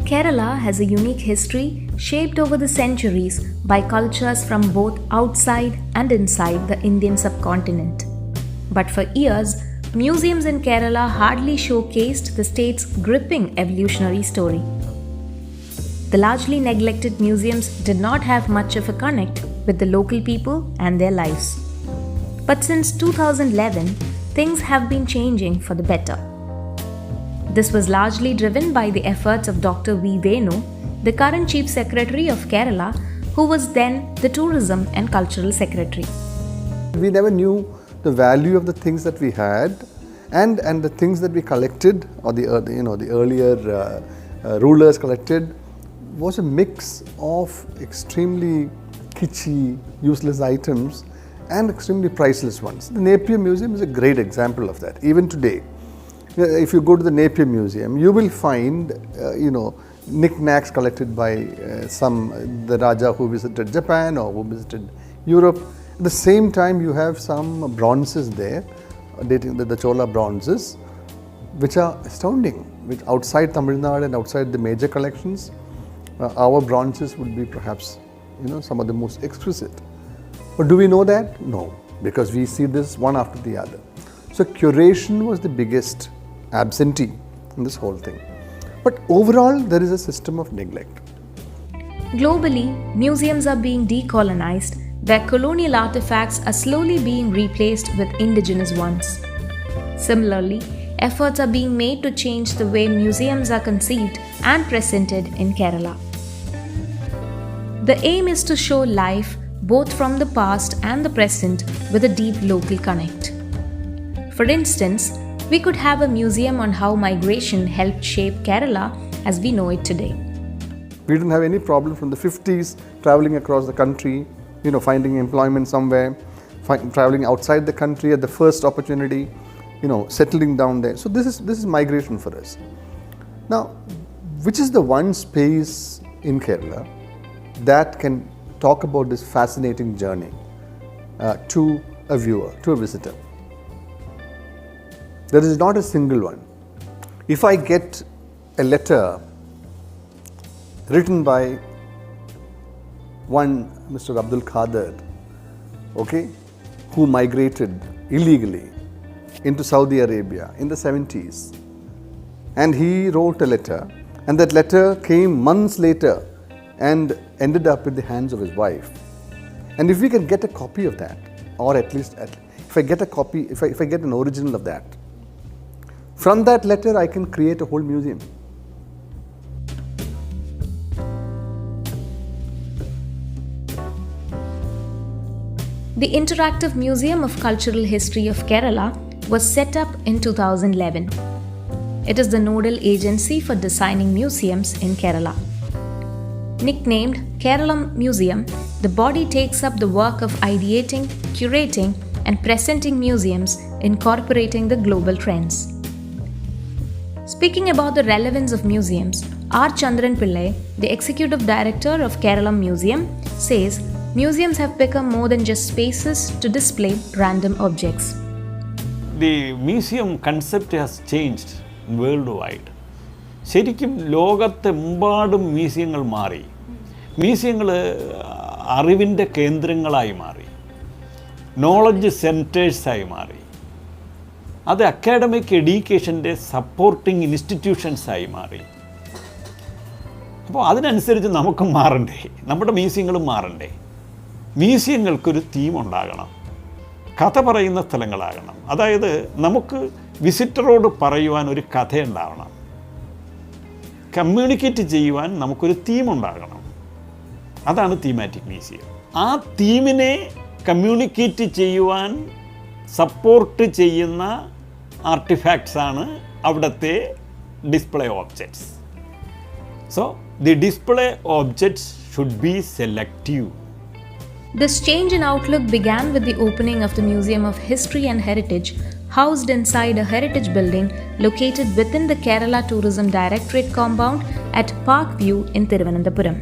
Kerala has a unique history shaped over the centuries by cultures from both outside and inside the Indian subcontinent. But for years, museums in Kerala hardly showcased the state's gripping evolutionary story. The largely neglected museums did not have much of a connect with the local people and their lives. But since 2011, things have been changing for the better. This was largely driven by the efforts of Dr. Venu, the current Chief Secretary of Kerala, who was then the Tourism and Cultural Secretary. We never knew the value of the things that we had and the things that we collected, or the earlier rulers collected, was a mix of extremely kitschy, useless items and extremely priceless ones. The Napier Museum is a great example of that. Even today, if you go to the Napier Museum, you will find, knickknacks collected by the Raja who visited Japan or who visited Europe. At the same time, you have some bronzes there, dating the Chola bronzes, which are astounding. Which outside Tamil Nadu and outside the major collections, our bronzes would be perhaps, some of the most exquisite. But do we know that? No, because we see this one after the other. So curation was the biggest absentee in this whole thing. But overall, there is a system of neglect. Globally, museums are being decolonized, where colonial artefacts are slowly being replaced with indigenous ones. Similarly, efforts are being made to change the way museums are conceived and presented in Kerala. The aim is to show life both from the past and the present with a deep local connect. For instance, we could have a museum on how migration helped shape Kerala as we know it today. We didn't have any problem from the 50s traveling across the country, finding employment somewhere, traveling outside the country at the first opportunity, settling down there. So this is migration for us. Now, which is the one space in Kerala that can talk about this fascinating journey to a viewer, to a visitor? There is not a single one. If I get a letter written by one Mr. Abdul Qadir, who migrated illegally into Saudi Arabia in the 70s, and he wrote a letter, and that letter came months later and ended up in the hands of his wife. And if we can get a copy of that, or at least if I get a copy, if I get an original of that, from that letter I can create a whole museum. The Interactive Museum of Cultural History of Kerala was set up in 2011. It is the nodal agency for designing museums in Kerala. Nicknamed Kerala Museum, the body takes up the work of ideating, curating, and presenting museums incorporating the global trends. Speaking about the relevance of museums, R. Chandran Pillai, the Executive Director of Kerala Museum, says museums have become more than just spaces to display random objects. The museum concept has changed worldwide. ശരിക്കും ലോകത്തെമ്പാടും മ്യൂസിയങ്ങൾ മാറി. മ്യൂസിയങ്ങൾ അറിവിൻ്റെ കേന്ദ്രങ്ങളായി മാറി, knowledge സെൻറ്റേഴ്സായി മാറി. അത് academic എഡ്യൂക്കേഷൻ്റെ supporting ഇൻസ്റ്റിറ്റ്യൂഷൻസായി മാറി. അപ്പോൾ അതിനനുസരിച്ച് നമുക്ക് മാറണ്ടേ, നമ്മുടെ മ്യൂസിയങ്ങളും മാറണ്ടേ. മ്യൂസിയങ്ങൾക്കൊരു തീം ഉണ്ടാകണം, കഥ പറയുന്ന സ്ഥലങ്ങളാകണം. അതായത് നമുക്ക് വിസിറ്ററോട് പറയുവാൻ ഒരു കഥയുണ്ടാവണം, കമ്മ്യൂണിക്കേറ്റ് ചെയ്യുവാൻ നമുക്കൊരു തീമുണ്ടാകണം. അതാണ് തീമാറ്റിക് മ്യൂസിയം. ആ തീമിനെ കമ്മ്യൂണിക്കേറ്റ് ചെയ്യുവാൻ സപ്പോർട്ട് ചെയ്യുന്ന ആർട്ടിഫാക്ട്സാണ് അവിടുത്തെ display objects. So the display objects should be selective. This change in outlook began with the opening of the Museum of History and Heritage, housed inside a heritage building located within the Kerala Tourism Directorate compound at Park View in Thiruvananthapuram.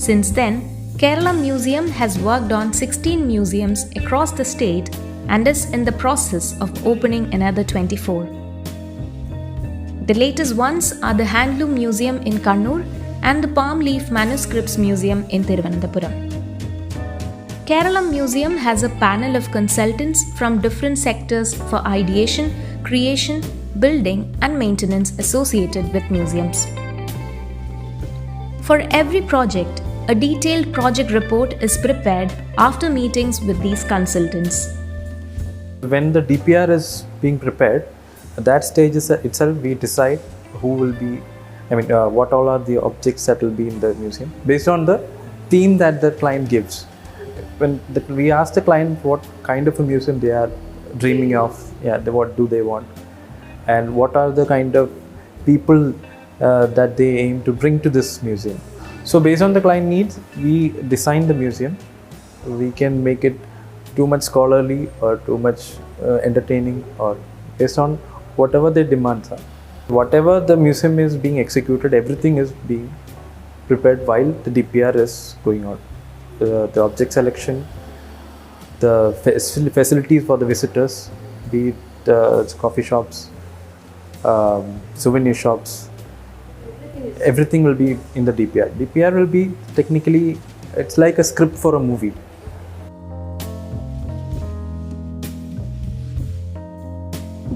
Since then, Kerala Museum has worked on 16 museums across the state and is in the process of opening another 24. The latest ones are the Handloom Museum in Kannur and the Palm Leaf Manuscripts Museum in Thiruvananthapuram. Kerala Museum has a panel of consultants from different sectors for ideation, creation, building and maintenance associated with museums. For every project, a detailed project report is prepared after meetings with these consultants. When the DPR is being prepared, at that stage itself we decide who will be, what all are the objects that will be in the museum based on the theme that the client gives. When we ask the client what kind of a museum they are dreaming of, what do they want, and what are the kind of people that they aim to bring to this museum. So based on the client needs, we design the museum. We can make it too much scholarly or too much entertaining, or based on whatever their demands are. Whatever the museum is being executed, everything is being prepared while the DPR is going on. The object selection, the facilities for the visitors, be it coffee shops, souvenir shops, everything will be in the DPR. DPR will be technically, it's like a script for a movie.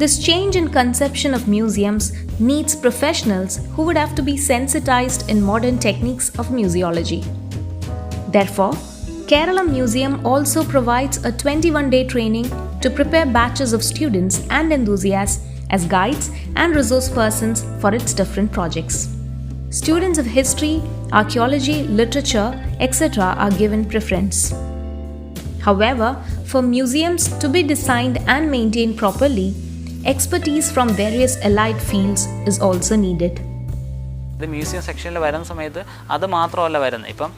This change in conception of museums needs professionals who would have to be sensitized in modern techniques of museology. Therefore, Kerala Museum also provides a 21-day training to prepare batches of students and enthusiasts as guides and resource persons for its different projects. Students of history, archaeology, literature, etc. are given preference. However, for museums to be designed and maintained properly, expertise from various allied fields is also needed. The museum section വരുന്ന സമയത്ത് അത് മാത്രമല്ല വരുന്നത്. ഇപ്പം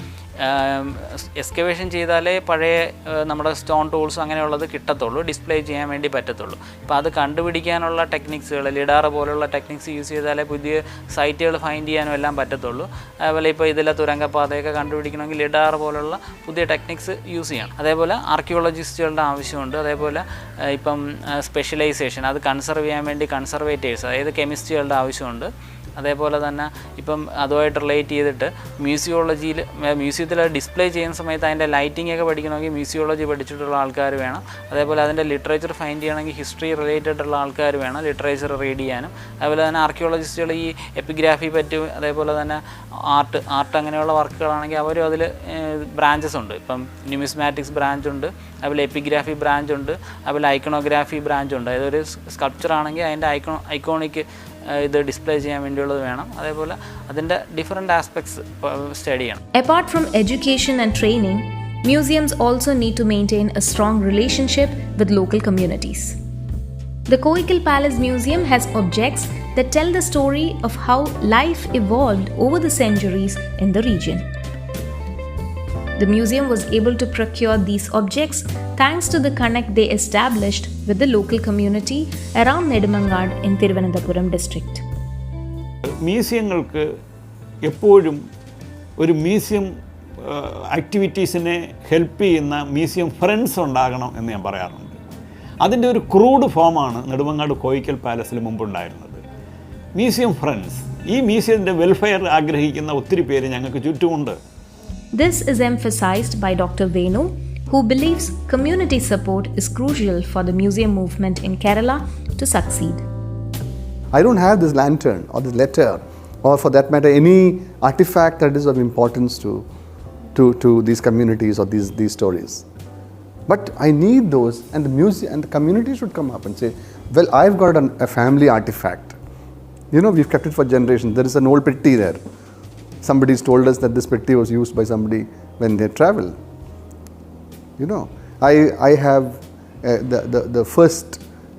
excavation ചെയ്താലേ പഴയ നമ്മുടെ stone tools അങ്ങനെയുള്ളത് കിട്ടത്തുള്ളൂ, ഡിസ്പ്ലേ ചെയ്യാൻ വേണ്ടി പറ്റത്തുള്ളൂ. ഇപ്പോൾ അത് കണ്ടുപിടിക്കാനുള്ള ടെക്നിക്സുകൾ, ലിഡാർ പോലുള്ള ടെക്നിക്സ് യൂസ് ചെയ്താലേ പുതിയ സൈറ്റുകൾ ഫൈൻഡ് ചെയ്യാനും എല്ലാം പറ്റത്തുള്ളൂ. അതുപോലെ ഇപ്പോൾ ഇതിലെ തുരങ്കപ്പാതയൊക്കെ കണ്ടുപിടിക്കണമെങ്കിൽ ലിഡാർ പോലുള്ള പുതിയ ടെക്നിക്സ് യൂസ് ചെയ്യണം. അതേപോലെ ആർക്കിയോളജിസ്റ്റുകളുടെ ആവശ്യമുണ്ട്. അതേപോലെ ഇപ്പം സ്പെഷ്യലൈസേഷൻ, അത് കൺസർവ് ചെയ്യാൻ വേണ്ടി കൺസർവേറ്റേഴ്സ്, അതായത് കെമിസ്ട്രികളുടെ ആവശ്യമുണ്ട്. അതേപോലെ തന്നെ ഇപ്പം അതുമായിട്ട് റിലേറ്റ് ചെയ്തിട്ട് മ്യൂസിയത്തിൽ ഡിസ്പ്ലേ ചെയ്യുന്ന സമയത്ത് അതിൻ്റെ ലൈറ്റിംഗ് ഒക്കെ പഠിക്കണമെങ്കിൽ മ്യൂസിയോളജി പഠിച്ചിട്ടുള്ള ആൾക്കാർ വേണം. അതേപോലെ അതിൻ്റെ ലിറ്ററേച്ചർ ഫൈൻഡ് ചെയ്യണമെങ്കിൽ ഹിസ്റ്ററി റിലേറ്റഡ് ഉള്ള ആൾക്കാർ വേണം ലിറ്ററേച്ചർ റീഡ് ചെയ്യാനും. അതുപോലെ തന്നെ ആർക്കിയോളജിസ്റ്റുകൾ ഈ എപ്പിഗ്രാഫി പറ്റും. അതേപോലെ തന്നെ ആർട്ട് അങ്ങനെയുള്ള വർക്കുകളാണെങ്കിൽ അവരും അതിൽ ബ്രാഞ്ചസ് ഉണ്ട്. ഇപ്പം ന്യൂമിസ്മാറ്റിക്സ് ബ്രാഞ്ച് ഉണ്ട്, അതുപോലെ എപ്പിഗ്രാഫി ബ്രാഞ്ച് ഉണ്ട്, അതുപോലെ ഐക്കണോഗ്രാഫി ബ്രാഞ്ച് ഉണ്ട്. അതായത് ഒരു സ്കൾപ്ചർ ആണെങ്കിൽ അതിൻ്റെ ഐക്കോണിക് ഇത് ഡിസ്പ്ലേ ചെയ്യാൻ വേണ്ടിയുള്ളത് വേണം. അതേപോലെ അതിൻ്റെ ഡിഫറെൻ്റ് ആസ്പെക്ട്സ് സ്റ്റഡി ചെയ്യണം. Apart from education and training, museums also need to maintain a strong relationship with local communities. The Koikal Palace Museum has objects that tell the story of how life evolved over the centuries in the region. The museum was able to procure these objects thanks to the connect they established with the local community around Nedumangad in Thiruvananthapuram district. മ്യൂസിയങ്ങൾക്ക് എപ്പോഴും ഒരു museum ആക്ടിവിറ്റീസിനെ help ചെയ്യുന്ന museum friends ഉണ്ടാകണം എന്ന് ഞാൻ പറയാറുണ്ട്. അതിൻ്റെ ഒരു ക്രൂഡ് ഫോമാണ് നെടുമങ്ങാട് കോയിക്കൽ പാലസിൽ മുമ്പുണ്ടായിരുന്നത്. മ്യൂസിയം ഫ്രണ്ട്സ്, ഈ മ്യൂസിയത്തിൻ്റെ വെൽഫെയർ ആഗ്രഹിക്കുന്ന ഒത്തിരി പേര് ഞങ്ങൾക്ക് ചുറ്റുമുണ്ട്. This is emphasized by Dr. Venu, who believes community support is crucial for the museum movement in Kerala to succeed. I don't have this lantern or this letter, or for that matter any artifact that is of importance to these communities or these stories. But I need those, and the museum and the community should come up and say, well, I've got a family artifact. We've kept it for generations. There is an old petti there. Somebody's told us that this petti was used by somebody when they travel. I have the first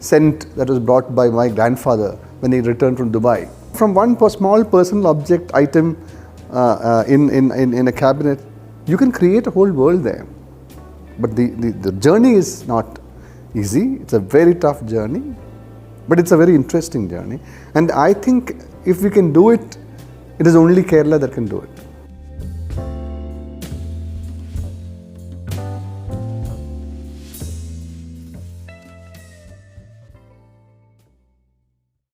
cent that was brought by my grandfather when he returned from Dubai. From one small personal object item in a cabinet, you can create a whole world there. But the journey is not easy. It's a very tough journey, but it's a very interesting journey. And I think if we can do it, it is only Kerala that can do it.